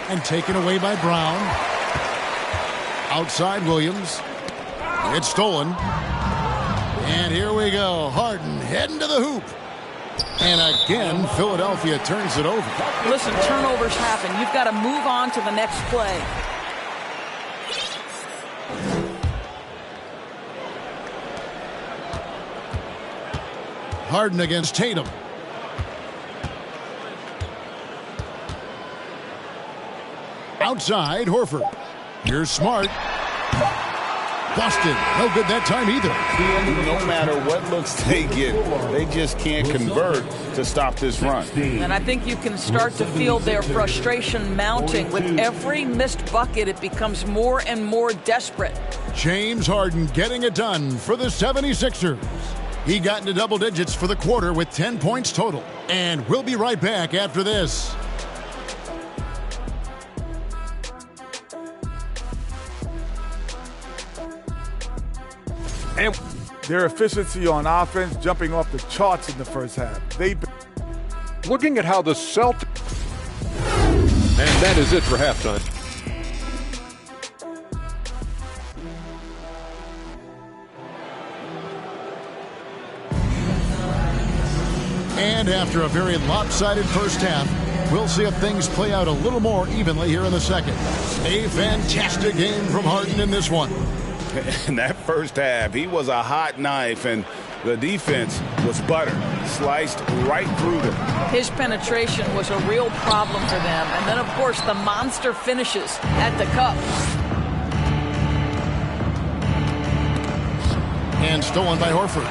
And taken away by Brown. Outside Williams. It's stolen. And here we go. Harden heading to the hoop. And again, Philadelphia turns it over. Listen, turnovers happen. You've got to move on to the next play. Harden against Tatum. Outside, Horford. Here's Smart. Boston, no good that time either. No matter what looks they get, they just can't convert to stop this run. And I think you can start to feel their frustration mounting. With every missed bucket, it becomes more and more desperate. James Harden getting it done for the 76ers. He got into double digits for the quarter with 10 points total. And we'll be right back after this. And their efficiency on offense jumping off the charts in the first half. Looking at how the Celtics... And that is it for halftime. And after a very lopsided first half, we'll see if things play out a little more evenly here in the second. A fantastic game from Harden in this one. In that first half, he was a hot knife, and the defense was butter, sliced right through them. His penetration was a real problem for them. And then, of course, the monster finishes at the cup. And stolen by Horford.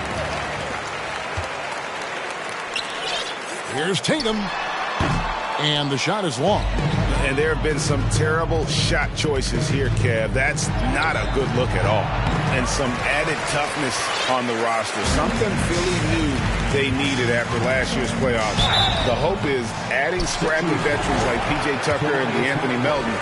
Here's Tatum. And the shot is long. And there have been some terrible shot choices here, Kev. That's not a good look at all. And some added toughness on the roster. Something Philly knew they needed after last year's playoffs. The hope is adding scrappy veterans like P.J. Tucker and DeAnthony Melton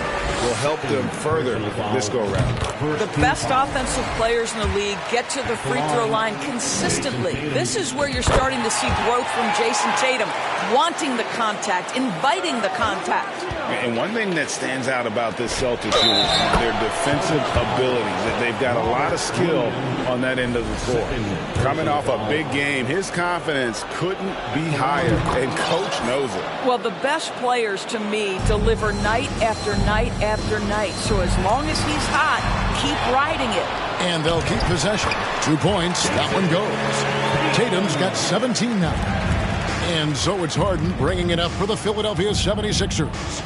will help them further this go-round. The best offensive players in the league get to the free throw line consistently. This is where you're starting to see growth from Jason Tatum, wanting the contact, inviting the contact. And one thing that stands out about this Celtics team is their defensive abilities. They've got a lot of skill on that end of the floor. Coming off a big game, his confidence couldn't be higher, and Coach knows it. Well, the best players, to me, deliver night after night after night. So as long as he's hot, keep riding it. And they'll keep possession. 2 points, that one goes. Tatum's got 17 now. And so it's Harden bringing it up for the Philadelphia 76ers.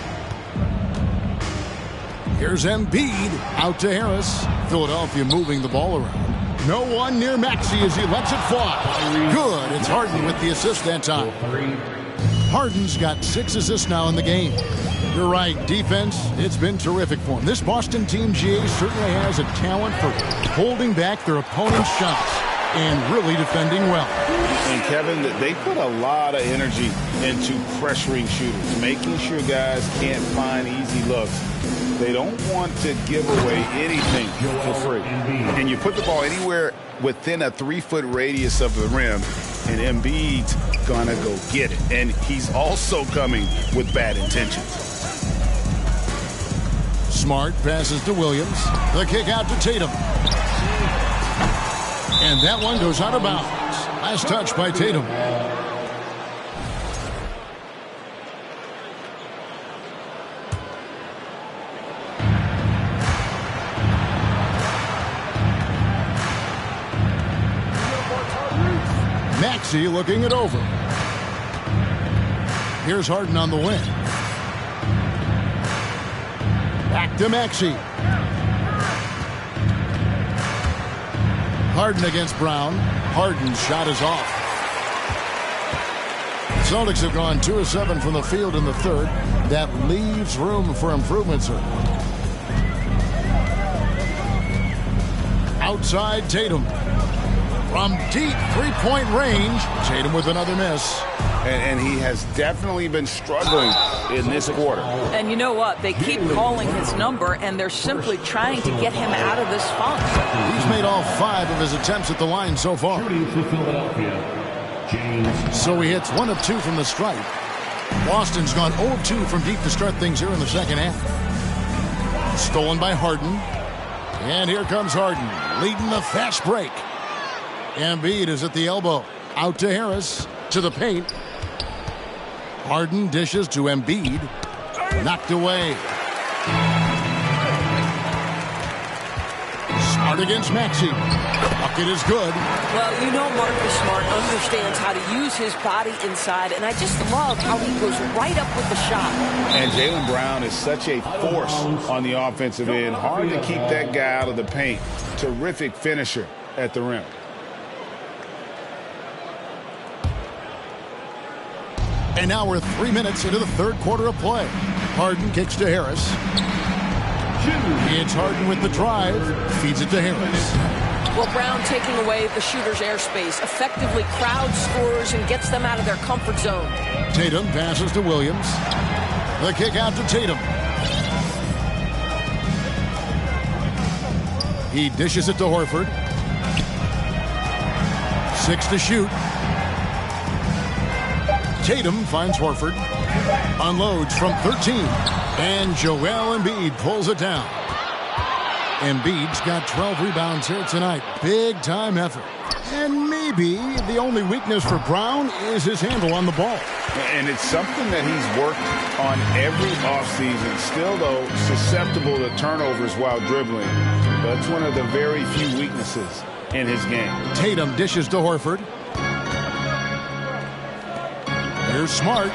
Here's Embiid out to Harris. Philadelphia moving the ball around. No one near Maxey as he lets it fly. Good. It's Harden with the assist that time. Harden's got 6 assists now in the game. You're right. Defense, it's been terrific for him. This Boston team, GA, certainly has a talent for holding back their opponent's shots and really defending well. And Kevin, they put a lot of energy into pressuring shooters, making sure guys can't find easy looks. They don't want to give away anything for free. And you put the ball anywhere within a 3-foot radius of the rim, and Embiid's gonna go get it. And he's also coming with bad intentions. Smart passes to Williams. The kick out to Tatum. And that one goes out of bounds. Last touch by Tatum. Maxey looking it over. Here's Harden on the wing. Back to Maxey. Harden against Brown. Harden's shot is off. Celtics have gone 2 of 7 from the field in the third. That leaves room for improvement, sir. Outside Tatum. From deep three-point range, Tatum with another miss. And he has definitely been struggling in this quarter. And you know what? They keep calling his number, and they're simply trying to get him out of this funk. He's made all 5 of his attempts at the line so far. So he hits 1 of 2 from the stripe. Boston's gone 0 of 2 from deep to start things here in the second half. Stolen by Harden. And here comes Harden, leading the fast break. Embiid is at the elbow. Out to Harris. To the paint. Harden dishes to Embiid. Knocked away. Smart against Maxey. Bucket is good. Well, you know Marcus Smart understands how to use his body inside, and I just love how he goes right up with the shot. And Jaylen Brown is such a force on the offensive end. Hard to keep that guy out of the paint. Terrific finisher at the rim. And now we're 3 minutes into the third quarter of play. Harden kicks to Harris. It's Harden with the drive. Feeds it to Harris. Well, Brown taking away the shooter's airspace effectively crowds scorers and gets them out of their comfort zone. Tatum passes to Williams. The kick out to Tatum. He dishes it to Horford. 6 to shoot. Tatum finds Horford. Unloads from 13. And Joel Embiid pulls it down. Embiid's got 12 rebounds here tonight. Big time effort. And maybe the only weakness for Brown is his handle on the ball. And it's something that he's worked on every offseason. Still, though, susceptible to turnovers while dribbling. That's one of the very few weaknesses in his game. Tatum dishes to Horford. Here's Smart.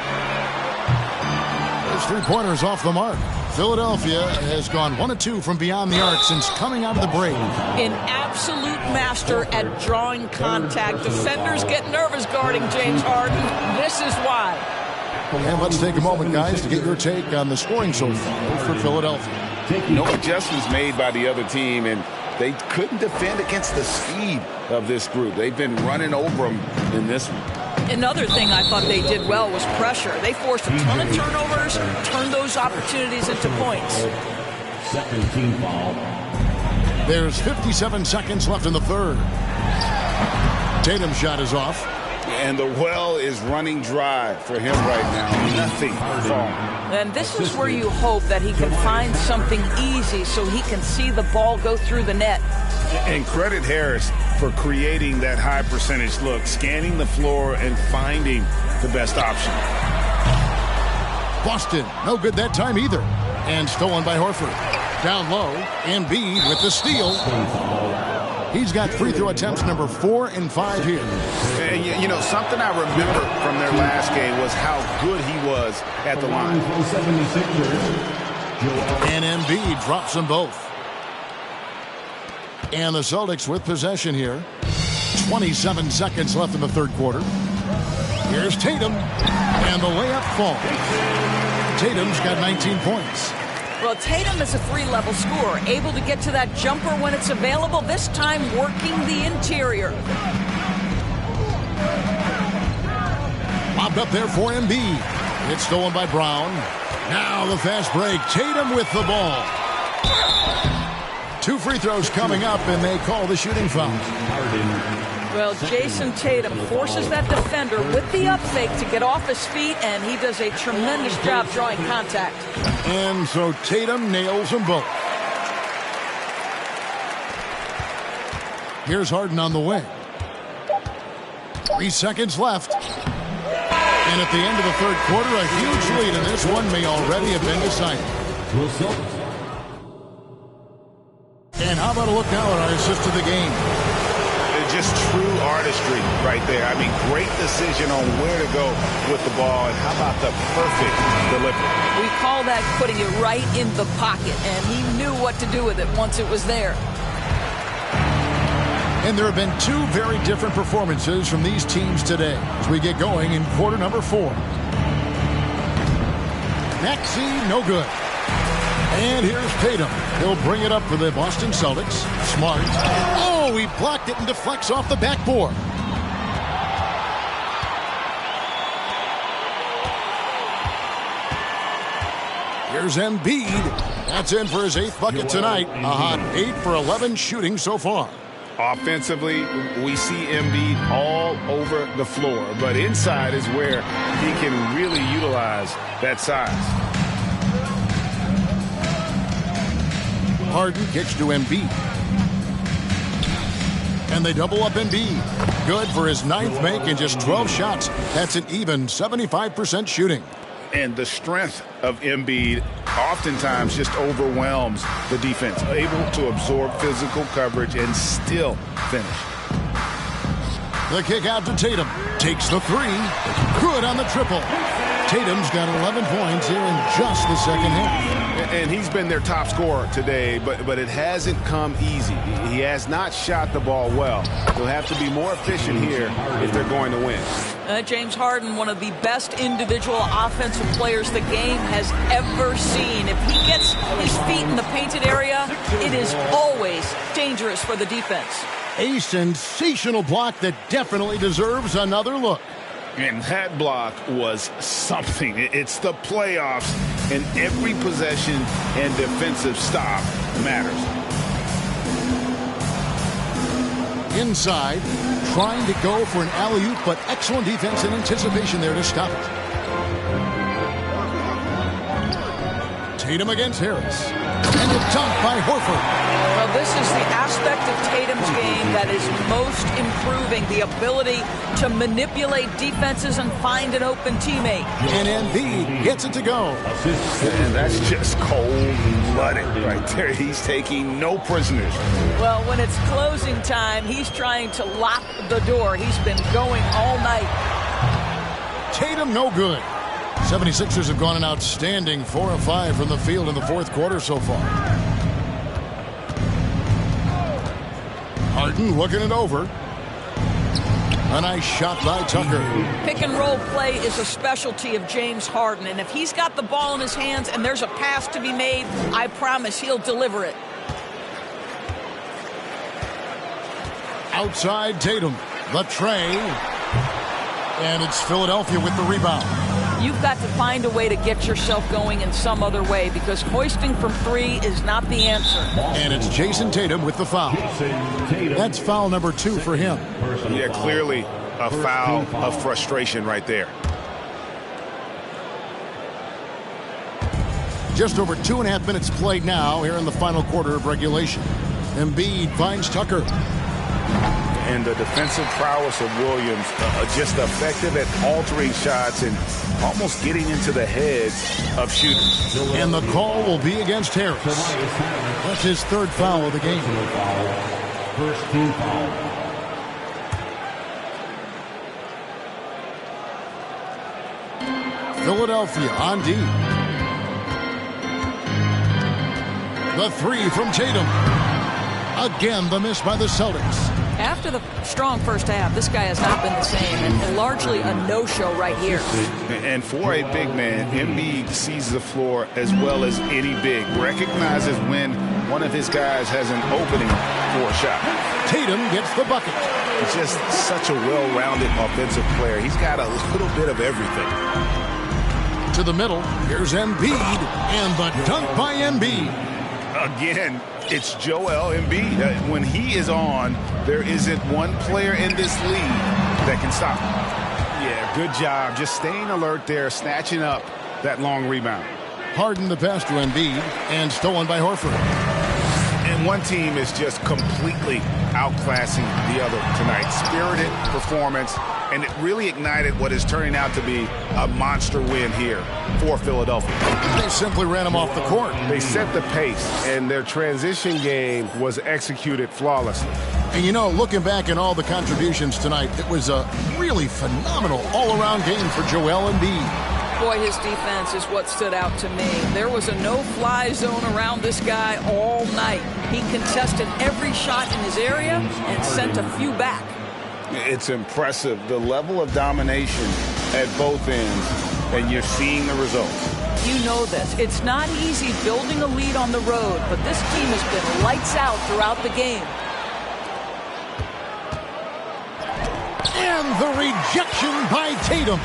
Those three-pointers off the mark. Philadelphia has gone 1 of 2 from beyond the arc since coming out of the break. An absolute master at drawing contact. Defenders get nervous guarding James Harden. This is why. And let's take a moment, guys, to get your take on the scoring so far for Philadelphia. No adjustments made by the other team, and they couldn't defend against the speed of this group. They've been running over them in this one. Another thing I thought they did well was pressure. They forced a ton of turnovers, turned those opportunities into points. Second team foul. There's 57 seconds left in the third. Tatum's shot is off. And the well is running dry for him right now. Nothing falling. And this is where you hope that he can find something easy so he can see the ball go through the net. And credit Harris for creating that high percentage look, scanning the floor and finding the best option. Boston, no good that time either. And stolen by Horford. Down low, Embiid with the steal. He's got free throw attempts number 4 and 5 here. And you know, something I remember from their last game was how good he was at the line. And Embiid drops them both. And the Celtics with possession here. 27 seconds left in the third quarter. Here's Tatum. And the layup falls. Tatum's got 19 points. Well, Tatum is a 3-level scorer, able to get to that jumper when it's available, this time working the interior. Bobbed up there for Embiid. It's stolen by Brown. Now the fast break. Tatum with the ball. 2 free throws coming up, and they call the shooting foul. Well, Jason Tatum forces that defender with the up fake to get off his feet, and he does a tremendous job drawing contact. And so Tatum nails them both. Here's Harden on the wing. 3 seconds left. And at the end of the third quarter, a huge lead, and this one may already have been decided. And how about a look now at our assist to the game? Just true artistry right there. I mean, great decision on where to go with the ball, and how about the perfect delivery? We call that putting it right in the pocket, and he knew what to do with it once it was there. And there have been 2 very different performances from these teams today as we get going in quarter number 4. Maxey, no good. And here's Tatum. He'll bring it up for the Boston Celtics. Smart. Oh, he blocked it and deflects off the backboard. Here's Embiid. That's in for his 8th bucket tonight. A hot 8 for 11 shooting so far. Offensively, we see Embiid all over the floor, but inside is where he can really utilize that size. Harden kicks to Embiid. And they double up Embiid. Good for his 9th make and just 12 shots. That's an even 75% shooting. And the strength of Embiid oftentimes just overwhelms the defense, able to absorb physical coverage and still finish. The kick out to Tatum. Takes the three. Good on the triple. Tatum's got 11 points here in just the second half. And he's been their top scorer today, but it hasn't come easy. He has not shot the ball well. He'll have to be more efficient here if they're going to win. James Harden, one of the best individual offensive players the game has ever seen. If he gets his feet in the painted area, it is always dangerous for the defense. A sensational block that definitely deserves another look. And that block was something. It's the playoffs, and every possession and defensive stop matters. Inside, trying to go for an alley-oop, but excellent defense and anticipation there to stop it. Tatum against Harris. And a dunk by Horford. Well, this is the aspect of Tatum's game that is most improving, the ability to manipulate defenses and find an open teammate. And Embiid gets it to go. And that's just cold-blooded right there. He's taking no prisoners. Well, when it's closing time, he's trying to lock the door. He's been going all night. Tatum no good. 76ers have gone an outstanding 4 of 5 from the field in the fourth quarter so far. Harden looking it over. A nice shot by Tucker. Pick and roll play is a specialty of James Harden, and if he's got the ball in his hands and there's a pass to be made, I promise he'll deliver it. Outside Tatum. The tray. And it's Philadelphia with the rebound. You've got to find a way to get yourself going in some other way because hoisting from three is not the answer. And it's Jason Tatum with the foul. That's foul number 2 for him. Yeah, clearly a foul of frustration right there. Just over 2.5 minutes played now here in the final quarter of regulation. Embiid finds Tucker. And the defensive prowess of Williams, just effective at altering shots and almost getting into the heads of shooters. And the call will be against Harris. That's his third foul of the game. First team foul. Philadelphia on D. The three from Tatum. Again, the miss by the Celtics. After the strong first half, this guy has not been the same, and largely a no-show right here. And for a big man, Embiid sees the floor as well as any big. Recognizes when one of his guys has an opening for a shot. Tatum gets the bucket. He's just such a well-rounded offensive player. He's got a little bit of everything. To the middle, here's Embiid, and the dunk by Embiid. Again, it's Joel Embiid. When he is on, there isn't one player in this league that can stop him. Yeah, good job. Just staying alert there, snatching up that long rebound. Harden the pass to Embiid, and stolen by Horford. And one team is just completely outclassing the other tonight. Spirited performance, and it really ignited what is turning out to be a monster win here for Philadelphia. They simply ran him off the court. They set the pace, and their transition game was executed flawlessly. And you know, looking back at all the contributions tonight, it was a really phenomenal all-around game for Joel Embiid. Boy, his defense is what stood out to me. There was a no-fly zone around this guy all night. He contested every shot in his area and sent a few back. It's impressive, the level of domination at both ends, and you're seeing the results. You know this. It's not easy building a lead on the road, but this team has been lights out throughout the game. And the rejection by Tatum.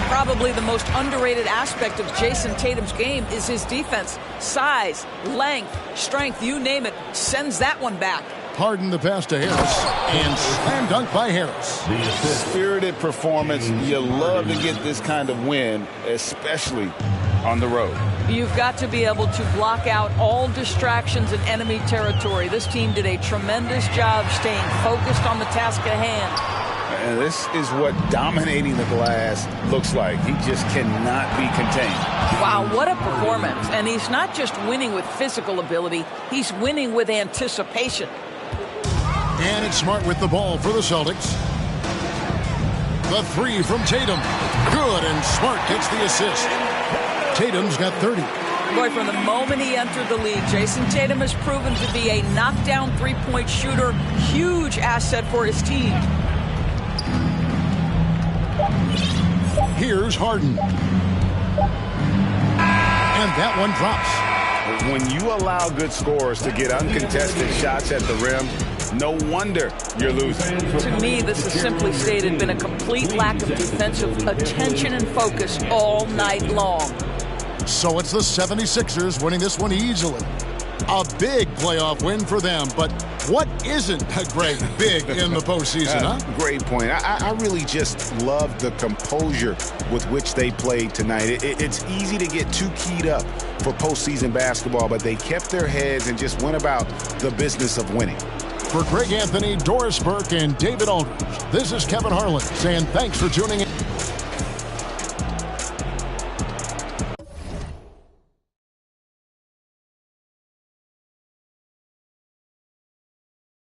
Probably the most underrated aspect of Jason Tatum's game is his defense. Size, length, strength, you name it, sends that one back. Harden the pass to Harris, and slam dunk by Harris. Spirited performance. You love to get this kind of win, especially on the road. You've got to be able to block out all distractions in enemy territory. This team did a tremendous job staying focused on the task at hand. And this is what dominating the glass looks like. He just cannot be contained. Wow, what a performance. And he's not just winning with physical ability, he's winning with anticipation. And it's Smart with the ball for the Celtics. The three from Tatum. Good, and Smart gets the assist. Tatum's got 30. Boy, from the moment he entered the league, Jason Tatum has proven to be a knockdown three-point shooter. Huge asset for his team. Here's Harden. And that one drops. When you allow good scorers to get uncontested shots at the rim, no wonder you're losing. To me, this has simply stated been a complete lack of defensive attention and focus all night long. So it's the 76ers winning this one easily. A big playoff win for them, but what isn't a great big in the postseason, huh? Great point. I really just love the composure with which they played tonight. It's easy to get too keyed up for postseason basketball, but they kept their heads and just went about the business of winning. For Greg Anthony, Doris Burke, and David Aldridge, this is Kevin Harlan saying thanks for tuning in.